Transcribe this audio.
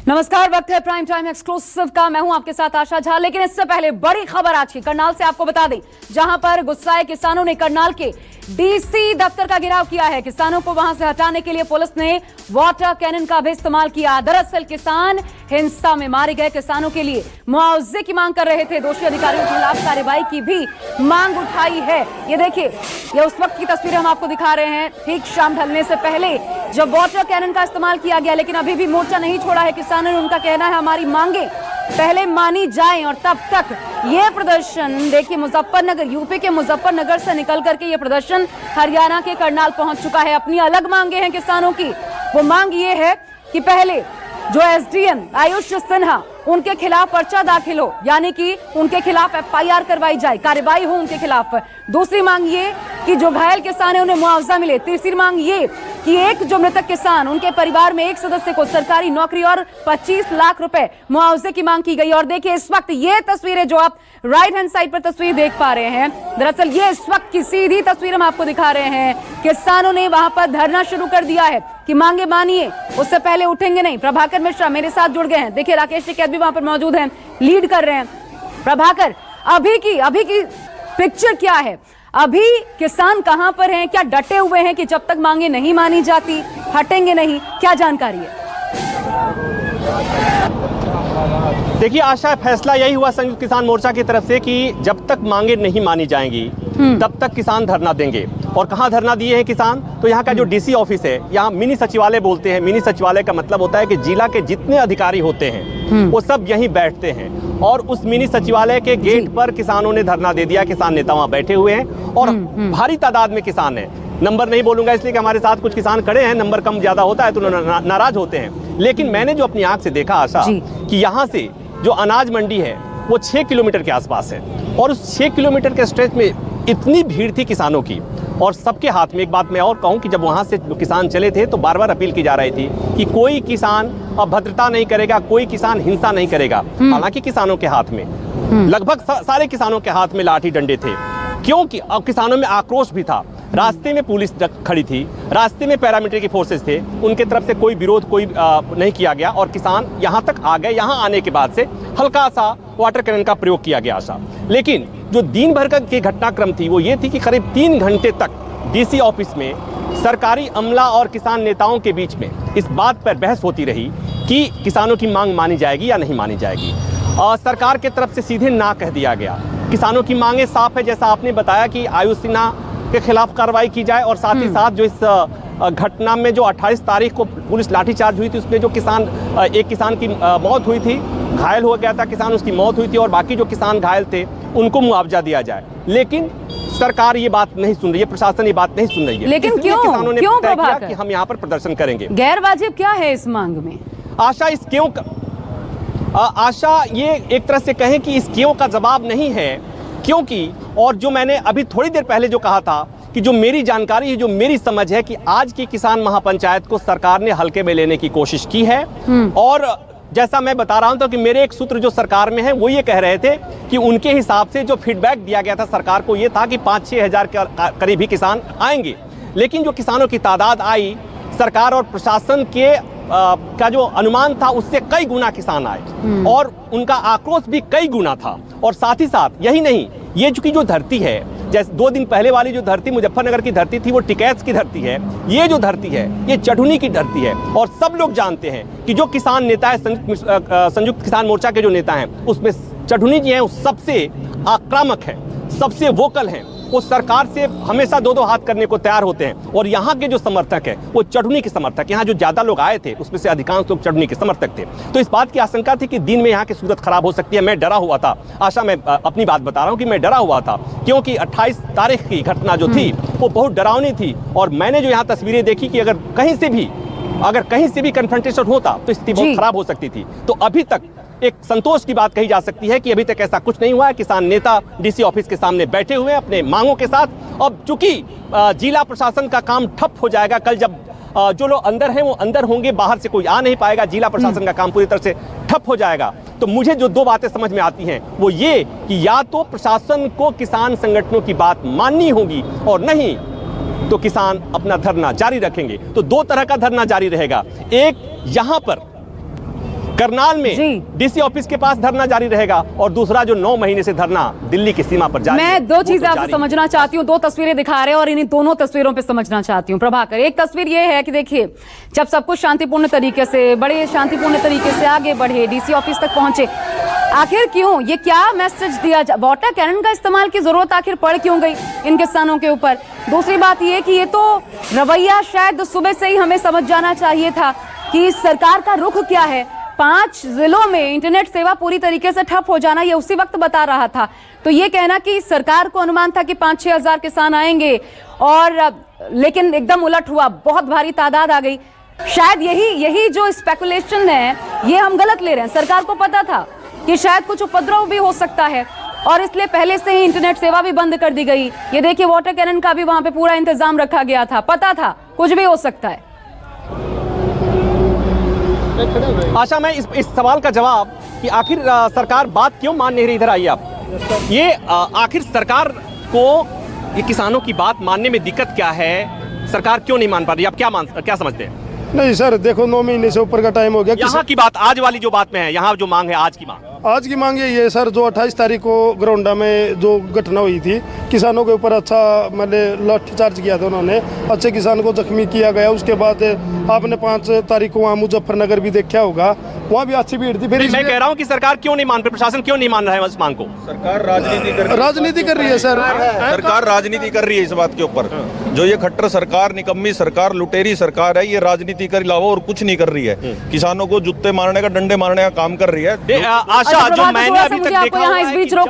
नमस्कार, वक्त है प्राइम टाइम एक्सक्लूसिव का। मैं हूं आपके साथ आशा झा। लेकिन इससे पहले बड़ी खबर आज की करनाल से आपको बता दें, जहां पर गुस्साए किसानों ने करनाल के डीसी दफ्तर का घेराव किया है। किसानों को वहां से हटाने के लिए पुलिस ने वाटर कैनन का भी इस्तेमाल किया। दरअसल किसान हिंसा में मारे गए किसानों के लिए मुआवजे की मांग कर रहे थे। दोषी अधिकारियों के खिलाफ कार्रवाई की भी मांग उठाई है। ये देखिए, ये उस वक्त की तस्वीरें हम आपको दिखा रहे हैं, ठीक शाम ढलने से पहले जब वाटर कैनन का इस्तेमाल किया गया। लेकिन अभी भी मोर्चा नहीं छोड़ा है किसानों ने। उनका कहना है हमारी मांगे पहले मानी जाएं और तब तक ये प्रदर्शन, देखिए मुजफ्फरनगर, यूपी के मुजफ्फरनगर से निकल करके ये प्रदर्शन हरियाणा के करनाल पहुंच चुका है। अपनी अलग मांगे हैं किसानों की। वो मांग ये है कि पहले जो एसडीएम आयुष सिन्हा, उनके खिलाफ पर्चा दाखिल हो, यानी कि उनके खिलाफ एफआईआर करवाई जाए, कार्रवाई हो उनके खिलाफ। दूसरी मांग ये कि जो घायल किसान है उन्हें मुआवजा मिले। तीसरी मांग ये कि एक जो मृतक किसान, उनके परिवार में एक सदस्य को सरकारी नौकरी और 25 लाख रुपए मुआवजे की मांग की गई। और देखिए इस वक्त ये तस्वीरें जो आप राइट हैंड साइड पर तस्वीर देख पा रहे हैं, दरअसल ये इस वक्त की सीधी तस्वीर हम आपको दिखा रहे हैं। किसानों ने वहां पर धरना शुरू कर दिया है कि मांगे मानिए, उससे पहले उठेंगे नहीं। प्रभाकर मिश्रा मेरे साथ जुड़ गए हैं। देखिए राकेश टिकैत भी वहां पर मौजूद हैं, लीड कर रहे हैं। प्रभाकर, अभी की पिक्चर क्या है? अभी किसान कहां पर हैं? क्या डटे हुए हैं कि जब तक मांगे नहीं मानी जाती हटेंगे नहीं? क्या जानकारी है? देखिए आशा, फैसला यही हुआ संयुक्त किसान मोर्चा की तरफ से कि जब तक मांगे नहीं मानी जाएंगी तब तक किसान धरना देंगे। और कहाँ धरना दिए हैं किसान? तो यहाँ का जो डीसी ऑफिस है, यहाँ मिनी सचिवालय बोलते हैं। मिनी सचिवालय का मतलब होता है कि जिला के जितने अधिकारी होते हैं वो सब यहीं बैठते हैं। और उस मिनी सचिवालय के गेट पर किसानों ने धरना दे दिया। किसान नेता वहाँ बैठे हुए हैं और भारी तादाद में किसान है। नंबर नहीं बोलूंगा इसलिए कि हमारे साथ कुछ किसान खड़े हैं, नंबर कम ज्यादा होता है तो नाराज होते हैं। लेकिन मैंने जो अपनी आंख से देखा आशा, कि यहाँ से जो अनाज मंडी है वो 6 किलोमीटर के आसपास है। और उस 6 किलोमीटर के स्ट्रेच में इतनी भीड़ थी किसानों की। और सबके हाथ में, एक बात मैं और कहूं कि जब वहां से किसान चले थे तो बार बार अपील की जा रही थी कि कोई किसान अभद्रता नहीं करेगा, कोई किसान हिंसा नहीं करेगा। हालांकि किसानों के हाथ में, लगभग सारे किसानों के हाथ में लाठी डंडे थे, क्योंकि अब किसानों में आक्रोश भी था। रास्ते में पुलिस खड़ी थी, रास्ते में पैरामिलिट्री की फोर्सेस थे, उनके तरफ से कोई विरोध नहीं किया गया और किसान यहाँ तक आ गए। यहाँ आने के बाद से हल्का सा वाटर कैनन का प्रयोग किया गया आशा। लेकिन जो दिन भर की घटनाक्रम थी वो ये थी कि करीब 3 घंटे तक डीसी ऑफिस में सरकारी अमला और किसान नेताओं के बीच में इस बात पर बहस होती रही कि किसानों की मांग मानी जाएगी या नहीं मानी जाएगी। और सरकार की तरफ से सीधे ना कह दिया गया। किसानों की मांगे साफ है, जैसा आपने बताया कि आयुष सिन्हा के खिलाफ कार्रवाई की जाए और साथ ही साथ जो इस घटना में जो 28 तारीख को पुलिस लाठीचार्ज हुई थी उसमें जो एक किसान की मौत हुई थी, घायल हो गया था किसान, उसकी मौत हुई थी और बाकी जो किसान घायल थे उनको मुआवजा दिया जाए। लेकिन सरकार ये बात नहीं सुन रही है, प्रशासन ये बात नहीं सुन रही है। लेकिन क्यों? किसानों ने क्यों तय किया कि हम यहाँ पर प्रदर्शन करेंगे। गैर वाजिब क्या है इस मांग में? आशा, इस क्यों आशा, ये एक तरह से कहें कि इस क्यों का जवाब नहीं है, क्योंकि और जो मैंने अभी थोड़ी देर पहले जो कहा था कि जो मेरी जानकारी है, जो मेरी समझ है कि आज की किसान महापंचायत को सरकार ने हल्के में लेने की कोशिश की है। और जैसा मैं बता रहा हूं तो कि मेरे एक सूत्र जो सरकार में है वो ये कह रहे थे कि उनके हिसाब से जो फीडबैक दिया गया था सरकार को ये था कि 5-6 हजार के करीब ही किसान आएंगे। लेकिन जो किसानों की तादाद आई, सरकार और प्रशासन के का जो अनुमान था उससे कई गुना किसान आए और उनका आक्रोश भी कई गुना था। और साथ ही साथ यही नहीं, ये चूंकि जो धरती है, जैसे 2 दिन पहले वाली जो धरती मुजफ्फरनगर की धरती थी वो टिकैत की धरती है, ये जो धरती है ये चढ़ुनी की धरती है। और सब लोग जानते हैं कि जो किसान नेता है, संयुक्त किसान मोर्चा के जो नेता हैं उसमें चढ़ुनी जी हैं, वो सबसे आक्रामक है, सबसे वोकल हैं। वो सरकार से हमेशा 2-2 हाथ करने को तैयार होते हैं। और यहाँ के जो समर्थक हैं वो चढ़ुनी के समर्थक, यहाँ जो ज्यादा लोग आए थे उसमें से अधिकांश लोग चढ़ुनी के समर्थक थे। तो इस बात की आशंका थी कि दिन में यहाँ की सूरत खराब हो सकती है। मैं डरा हुआ था आशा, मैं अपनी बात बता रहा हूँ कि मैं डरा हुआ था, क्योंकि 28 तारीख की घटना जो थी वो बहुत डरावनी थी। और मैंने जो यहाँ तस्वीरें देखी कि अगर कहीं से भी कन्फ्रंटेशन होता तो स्थिति बहुत खराब हो सकती थी। तो अभी तक एक संतोष की बात कही जा सकती है कि अभी तक ऐसा कुछ नहीं हुआ है। किसान नेता डीसी ऑफिस के सामने बैठे हुए हैं अपने मांगों के साथ। अब चूंकि जिला प्रशासन का काम ठप हो जाएगा, कल जब जो लोग अंदर हैं वो अंदर होंगे, बाहर से कोई आ नहीं पाएगा, जिला प्रशासन का काम पूरी तरह से ठप हो जाएगा। तो मुझे जो 2 बातें समझ में आती हैं वो ये कि या तो प्रशासन को किसान संगठनों की बात माननी होगी और नहीं तो किसान अपना धरना जारी रखेंगे। तो 2 तरह का धरना जारी रहेगा। एक, यहाँ पर करनाल में जी। डीसी ऑफिस के पास धरना जारी रहेगा और दूसरा जो 9 महीने से धरना दिल्ली की सीमा पर जारी है, मैं दो वो चीजें तो आपसे जारी समझना चाहती हूँ, 2 तस्वीरें दिखा रहे हैं और इन्हीं दोनों तस्वीरों पे समझना चाहती हूँ प्रभाकर। एक तस्वीर ये है कि देखिए, जब सब कुछ शांतिपूर्ण तरीके से बड़े शांतिपूर्ण तरीके से आगे बढ़े, डीसी ऑफिस तक पहुंचे, आखिर क्यों, ये क्या मैसेज दिया, वाटर कैनन का इस्तेमाल की जरूरत आखिर पड़ क्यों गई इन किसानों के ऊपर? दूसरी बात ये कि ये तो रवैया शायद सुबह से ही हमें समझ जाना चाहिए था कि सरकार का रुख क्या है। 5 जिलों में इंटरनेट सेवा पूरी तरीके से ठप हो जाना, ये उसी वक्त बता रहा था। तो ये कहना कि सरकार को अनुमान था कि 5-6 हजार किसान आएंगे, और लेकिन एकदम उलट हुआ, बहुत भारी तादाद आ गई। शायद यही जो स्पेकुलेशन है ये हम गलत ले रहे हैं। सरकार को पता था कि शायद कुछ उपद्रव भी हो सकता है और इसलिए पहले से ही इंटरनेट सेवा भी बंद कर दी गई। ये देखिए, वाटर कैनन का भी वहां पे पूरा इंतजाम रखा गया था, पता था कुछ भी हो सकता है। आशा, मैं इस सवाल का जवाब कि आखिर सरकार बात क्यों मान नहीं रही, इधर आइए आप। ये आखिर सरकार को ये किसानों की बात मानने में दिक्कत क्या है, सरकार क्यों नहीं मान पा रही, आप क्या समझते हैं? नहीं सर, देखो 9 महीने से ऊपर का टाइम हो गया। यहाँ की बात, आज वाली जो बात में है, यहाँ जो मांग है आज की मांग, आज की मांग ये है सर, जो 28 तारीख को ग्राउंडा में जो घटना हुई थी, किसानों के ऊपर अच्छा मतलब लाठीचार्ज किया था उन्होंने, अच्छे किसान को जख्मी किया गया। उसके बाद आपने 5 तारीख को वहाँ मुजफ्फरनगर भी देखा होगा, वहाँ भी अच्छी भीड़ थी। फिर मैं कह रहा हूँ कि सरकार क्यों नहीं मान, प्रशासन क्यों नहीं मान रहा है इस मांग को? सरकार राजनीति कर रही है सर। सरकार राजनीति कर रही है इस बात के ऊपर। जो ये खट्टर सरकार, निकम्मी सरकार, लुटेरी सरकार है, ये राजनीति के अलावा और कुछ नहीं कर रही है। किसानों को जूते मारने का, डंडे मारने का काम कर रही है। आशा, जो मैंने अभी तक देखा यहाँ इस बीच रोक